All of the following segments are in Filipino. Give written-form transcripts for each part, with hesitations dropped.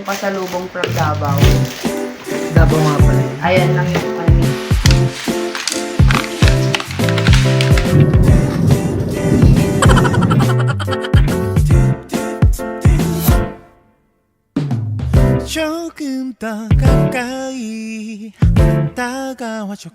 pasalubong from Davao. Davao nga pala yun. Ayan lang yung ano. 조금 더 가까이 다가와줘.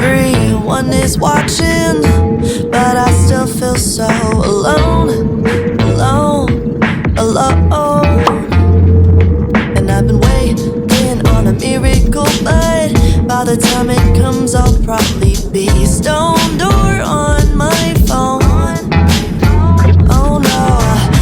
Everyone is watching, but I still feel so alone, alone, alone. And I've been waiting on a miracle, but by the time it comes, I'll probably be stoned or on my phone. Oh no,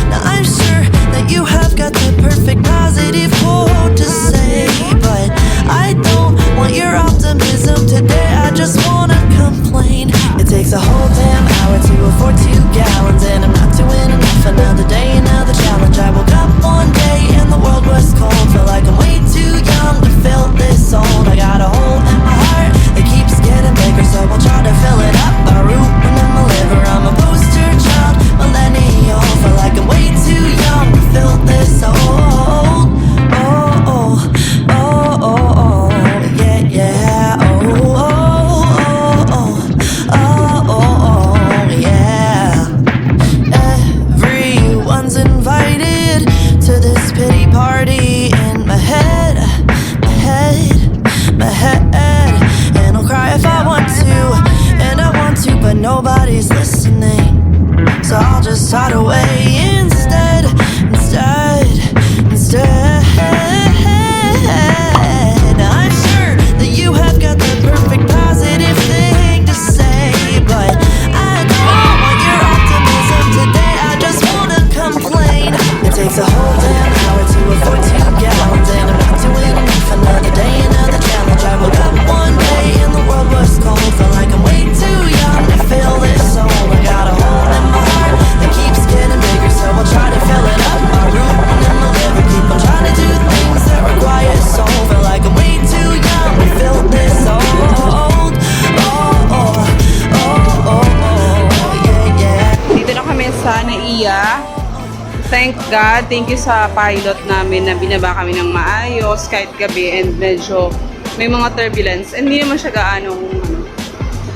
now I'm sure that you have got the perfect positive quote to say, but I don't want your optimism today. I just wanna complain. It takes a whole damn hour to afford 2 gallons, and I'm not doing enough. Another day, another challenge. I woke up one day and the world was cold. Feel like I'm way too young to feel this old. I got a hole in my heart that keeps getting bigger, so I'll try to fill it up by rooting in my liver. I'm a poster child, millennial. Feel like I'm way too young to feel this old. Oh, oh, oh, oh, oh, yeah, yeah. Oh, oh, oh, oh, oh, oh, oh, yeah. Everyone's invited to this pity party in my head, my head, my head. And I'll cry if I want to, and I want to, but nobody's listening. So I'll just hide away instead, instead. I'm sure that you have got the perfect positive thing to say, but I don't want your optimism today. I just wanna complain. It takes a whole damn hour to afford 2 gallons, and I'm not doing enough. Another day, another challenge. I woke up one day and the world was cold. Feel like I'm way too young to feel this old. I got a hole in my heart that keeps getting bigger, so I'll try to fill it up by rooting in my liver. Keep on trying to do things that require soul. Feel like I'm way too young to feel this old. Oh, oh, oh, oh, oh, yeah, yeah. Dito na kami sa Naiya. Thank God. Thank you sa pilot namin na binaba kami ng maayos kahit gabi, and medyo may mga turbulence. And hindi naman siya gaano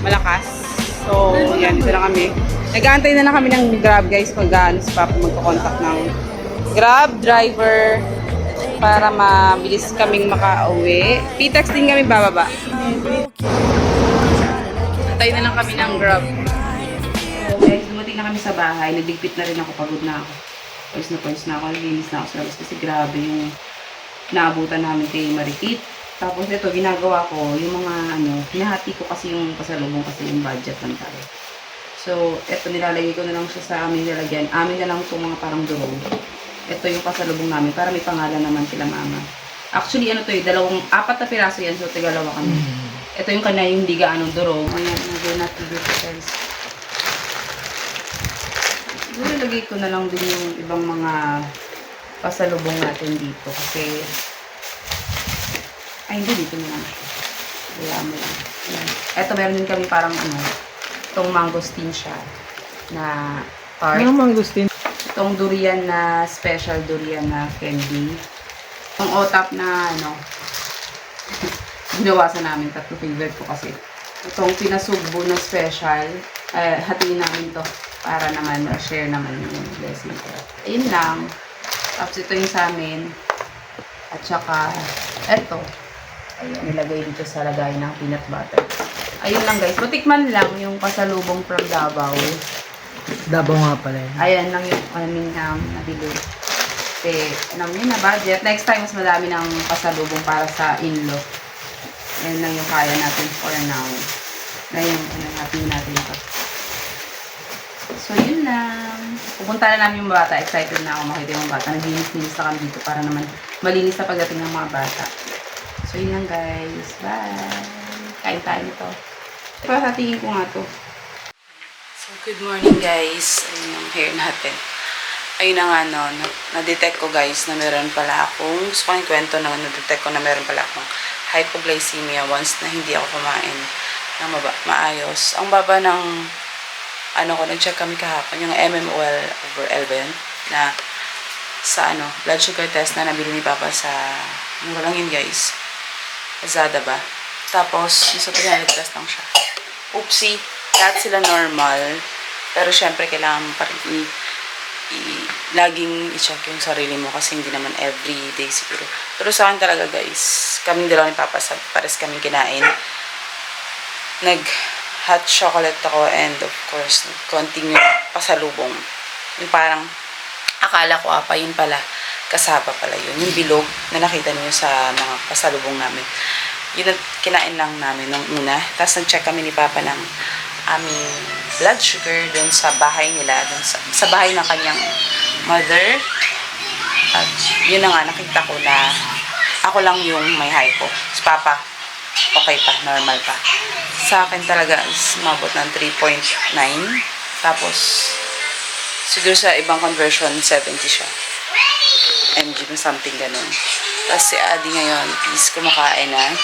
malakas. So, yan. Dito na kami. Nag-aantay na lang kami ng Grab, guys. Pag si Papa magpakontak ng Grab driver para mabilis kaming makauwi. P-tax din kami bababa. Antay na lang kami ng Grab. So, guys, dumating na kami sa bahay. Nagligpit na rin ako. Pagod na ako. Pawis na ako. Naglinis na ako sa labas kasi grabe yung naabutan namin kay Marikit. Tapos ito, ginagawa ko, yung mga hinahati ko kasi yung pasalubong kasi yung budget lang tayo. So, ito nilalagay ko na lang siya sa aming lalagyan. Amin na lang itong mga parang durog. Ito yung pasalubong namin para may pangalan naman kila mama. Actually, ano to eh, apat na piraso yan, so tigalawa kami. Ito yung kanya yung hindi gaano durog. Ayan, nagay natin dito guys. Siguro lagay ko na lang din yung ibang mga pasalubong natin dito kasi ay hindi dito na lang siya. Kaya mo lang. Ayan. Ito meron din kami parang ano, itong mangosteen siya na tart. Ano mangustin? Itong durian na special durian na candy. Itong otap na ano, ginawasan namin, tatlo favorite ko kasi. Itong pinasugbo na special, hatiin namin to para naman share naman yung blessing ko. Ayun lang. Tapos ito yung sa amin. At saka, eto. Ayun, nilagay dito sa lagay ng peanut butter. Ayun lang guys. Butikman lang yung pasalubong from Davao. Davao nga pala yun. Ayan lang yung aming nabili. Kasi, alam niyo na budget. Next time, mas madami ng pasalubong para sa in-law. Ayan lang yung kaya natin for now. Ngayon, happy natin ito. So, yun lang. Pupunta na namin yung bata. Excited na ako makita yung bata. Naglinis-linis na kami dito para naman malinis na pagdating ng mga bata. So, yun lang guys. Bye! Kain tayo nito. Pero hatiin ko nga to. So, good morning guys. Ayun yung hair natin. Ayun na nga no, na-detect ko guys na meron pala akong, gusto ko yung kwento na na-detect ko na meron pala akong hypoglycemia once na hindi ako kumain ng maayos. Ang baba ng, ano ko, nag-check kami kahapon, yung mmol/L ba yun? Na, sa ano, blood sugar test na nabili ni Papa sa, mura lang yun guys. Lazada ba? Tapos, yung sa 300 test lang siya. Oopsie, lahat sila normal. Pero syempre, kailangan pa rin laging i-check yung sarili mo kasi hindi naman everyday siguro. Pero sa akin talaga guys, kaming dalawa ni Papa, pares kaming kinain. Nag-hot chocolate ako and of course, konting yung pasalubong. Yung parang, akala ko apa, yun pala, kasaba pala yun. Yung bilog na nakita niyo sa mga pasalubong namin. Yun ang kinain lang namin nung una. Tapos nag-check kami ni Papa ng aming blood sugar dun sa bahay nila, dun sa bahay ng kanyang mother. At yun na nga, nakita ko na ako lang yung may hypo. Si Papa, okay pa, normal pa. Sa akin talaga is mabot ng 3.9. Tapos, siguro sa ibang conversion, 70 siya. mg na something ganun. Tapos si Adi ngayon, is kumakain na.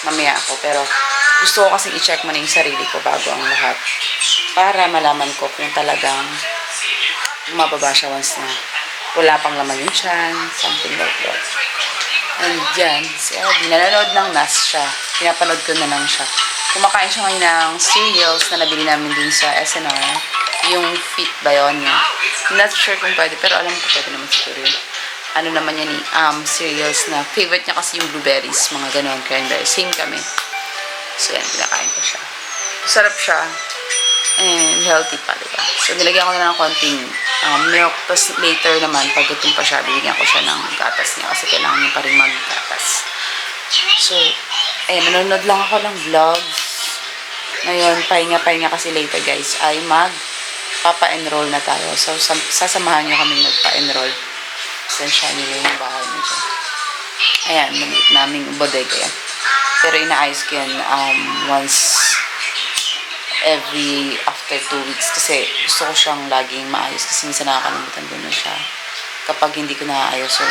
Mamaya ako, pero gusto ko kasing i-check mo na yung sarili ko bago ang lahat. Para malaman ko kung talagang mababa siya once na wala pang laman yung tiyan, something like that. And dyan, si Adi, nanonood ng NAS siya. Pinapanood ko na lang siya. Kumakain siya ngayon ng cereals na nabili namin dun sa SNR. Yung fit ba yun? Not sure kung pwede, pero alam ko pwede naman siguro yun. Ano naman yan cereals na favorite niya kasi yung blueberries, mga ganon, cranberry. Same kami. So yan, pinakain ko siya. Sarap siya. And healthy pa, diba? So nilagyan ko na ng konting milk. Tapos later naman, pag gutom pa siya, bibigyan ko siya ng gatas niya kasi kailangan niya pa rin mag-gatas. So, nanonood lang ako ng vlogs. Ngayon, pahinga-pahinga kasi later guys, ay papa-enroll na tayo. So, sasamahan niyo kami magpa-enroll. Sensya nila yung bahay niyo dyan. Ayan, maliit naming bodega yan. Pero inaayos ko yan once every after 2 weeks kasi gusto ko siyang laging maayos kasi minsan nakakalimutan ko na siya kapag hindi ko naayos. So,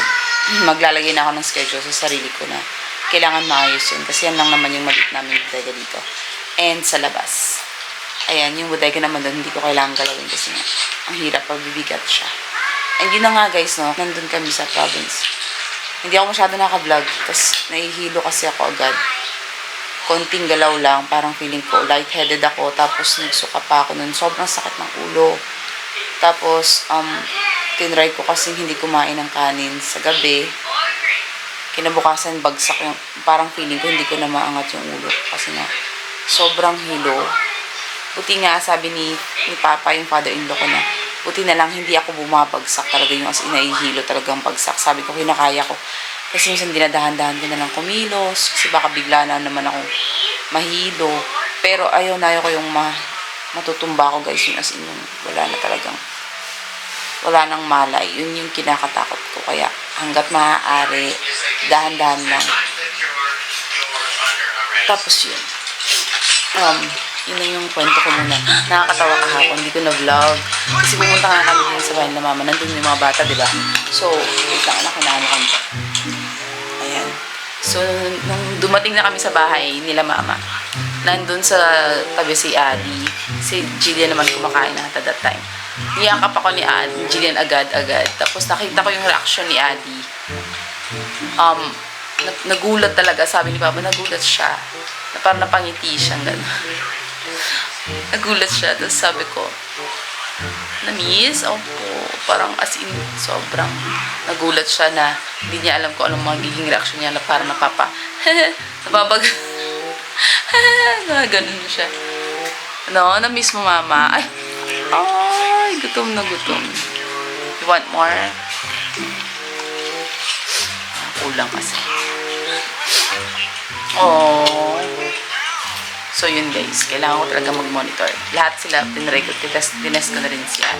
maglalagay na ako ng schedule sa sarili ko na kailangan maayos yun kasi yan lang naman yung maliit namin bodega dito. And sa labas. Ayan, yung bodega naman doon hindi ko kailangan galawin kasi nga, ang hirap pag bibigat siya. And yun na nga guys, no, nandun kami sa province. Hindi ako masyado naka-vlog kasi nahihilo kasi ako agad. Konting galaw lang, parang feeling ko lightheaded ako, tapos nagsuka pa ako nun. Sobrang sakit ng ulo. Tapos, tinry ko kasi hindi kumain ng kanin sa gabi. Kinabukasan, bagsak yung, parang feeling ko hindi ko na maangat yung ulo. Kasi nga, sobrang hilo. Buti nga, sabi ni Papa, yung father-in-law ko na, buti na lang hindi ako bumabagsak talaga yung as inahihilo talagang bagsak. Sabi ko, kinakaya ko. Kasi minsan dinadahan-dahan ko na lang kumilos. Kasi baka bigla na naman akong mahilo. Pero ayaw ko yung matutumba ako guys. Yung as in, wala na talagang wala nang malay. Yun yung kinakatakot ko. Kaya hanggat maaari, dahan-dahan lang. Tapos yun. Yun na yung kwento ko muna. Nakakatawa kahapon, hindi ko na-vlog. Kasi pumunta nga kami din sa bahay na mama. Nandun yung mga bata, diba? So, wait lang, anak, hinahanakan ko. Ayan. So, nung dumating na kami sa bahay nila mama, nandun sa tabi si Adi. Si Jillian naman kumakain na at that time. Niyakap ako ni Jillian agad-agad. Tapos nakita ko yung reaction ni Adi. Nagulat talaga. Sabi ni Papa, nagulat siya. Na parang napangiti siyang gano'n. Nagulat siya. Tapos sabi ko, na-miss? Opo. Parang as in, sobrang nagulat siya na hindi niya alam kung anong magiging reaction niya na parang napabag. Ganun siya. No, na-miss mo, mama. Ay, gutom na gutom. You want more? Kulang kasi. Oh. So, yun guys. Kailangan ko talaga mag-monitor. Lahat sila, tinest ko na rin siya.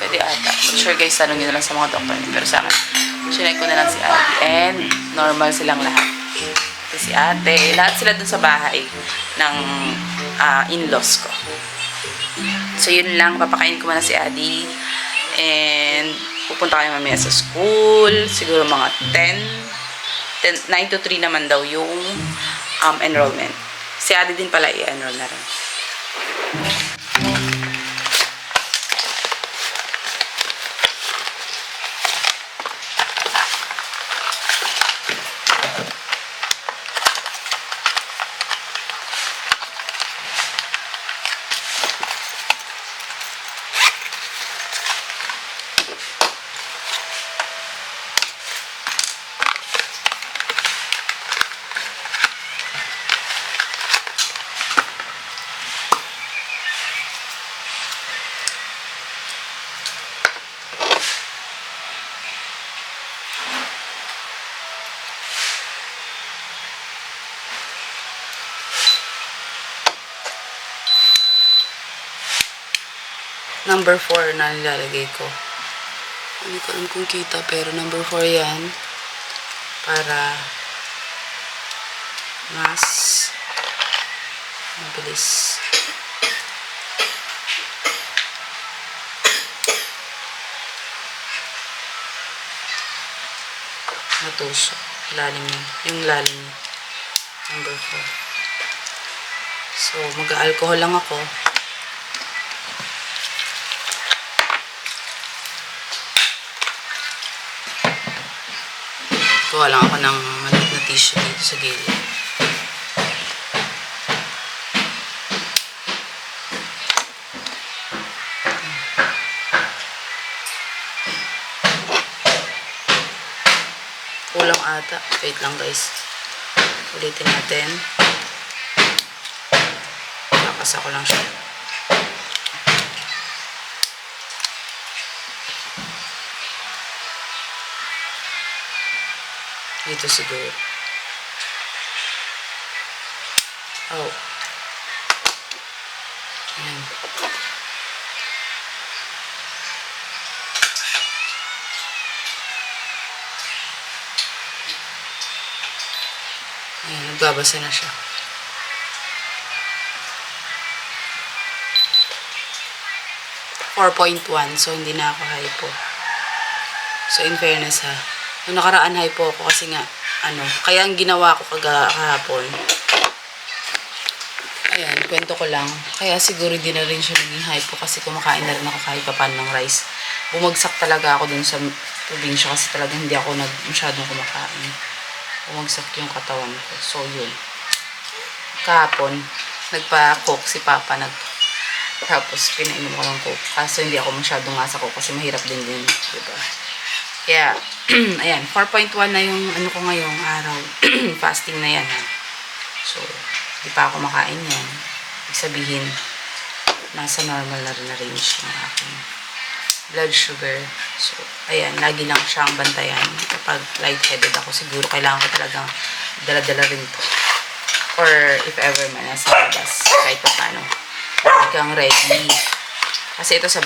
Pwede ata. Not sure guys, tanong nyo na lang sa mga doktor. Pero sa akin, sinek ko na lang si ate. And, normal silang lahat. Si ate, lahat sila dun sa bahay ng in-laws ko. So, yun lang. Papakain ko muna si Adi. And, pupunta kayo mamaya sa school. Siguro mga 9 to 3 naman daw yung enrollment. Si Adi din pala i-enroll na rin. Number 4 na nilalagay ko. Hindi ko alam kung kita, pero number 4 yan. Para mas mabilis. Matusok. Lalim yun. Yung lalim yun. Number 4. So, mag-alcohol lang ako. Kuha lang ako ng maliit na tissue dito sa gilid. Kulang ata. Wait lang guys. Ulitin natin. Kakasa ko lang siya. Dito siguro. Oh. Ayan. Ayan, nagbabasa na siya. .1, so hindi na ako hypo. So in fairness ha, nung nakaraan hypo ako kasi nga, kaya ang ginawa ko kahapon, ayan, kwento ko lang, kaya siguro di na rin siya naging hypo kasi kumakain na rin ako kahit papan ng rice. Bumagsak talaga ako dun sa probinsya kasi talaga hindi ako masyadong kumakain. Bumagsak yung katawan ko. So yun. Kahapon, nagpa-cook si Papa, tapos pinainom ko ng coke. Kaso hindi ako masyadong nga sa coke kasi mahirap din din, diba? Kaya, ayan, 4.1 na yung ko ngayong araw. Fasting na yan, ha. So, di pa ako makain yan. Ibig sabihin, nasa normal na rin na range ng aking blood sugar. So, ayan, lagi lang siyang bantayan. Kapag lightheaded ako, siguro kailangan ko talagang dala-dala rin to. Or if ever man, nasa labas, kahit pa paano, kang ready. Kasi ito sa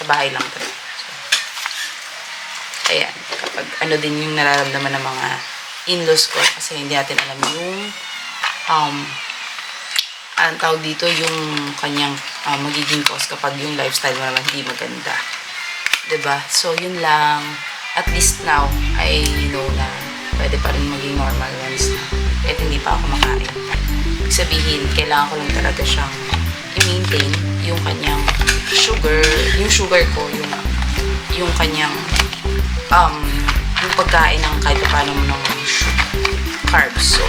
bahay lang ito. Ayan, kapag ano din yung nararamdaman ng mga in-laws ko kasi hindi natin alam yung ang tawag dito yung kanyang magiging cause kapag yung lifestyle mo naman hindi maganda. 'Di ba? So, yun lang. At least now, I know na pwede pa rin maging normal once na. Kahit hindi pa ako makain. Ibig sabihin, kailangan ko lang talaga siyang i-maintain yung kanyang sugar ko, yung kanyang yung pagkain ng kahit paano mo ng carbs. So,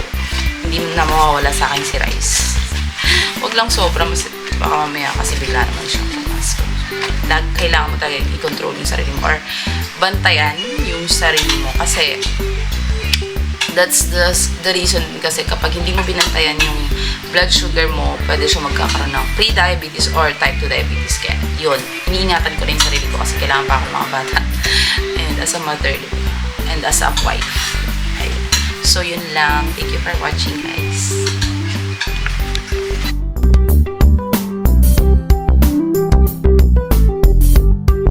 hindi na mawawala sa akin si rice. Huwag lang sobra, baka mamaya kasi bigla naman siyang tumas. Kailangan mo talaga i-control yung sarili mo or bantayan yung sarili mo kasi that's the reason kasi kapag hindi mo binantayan yung blood sugar mo, pwede siya magkakaroon ng pre-diabetes or type 2 diabetes. Kaya yun, iniingatan ko rin yung sarili ko kasi kailangan pa ako mga bata and as a mother and as a wife. Ayun. So yun lang, thank you for watching guys.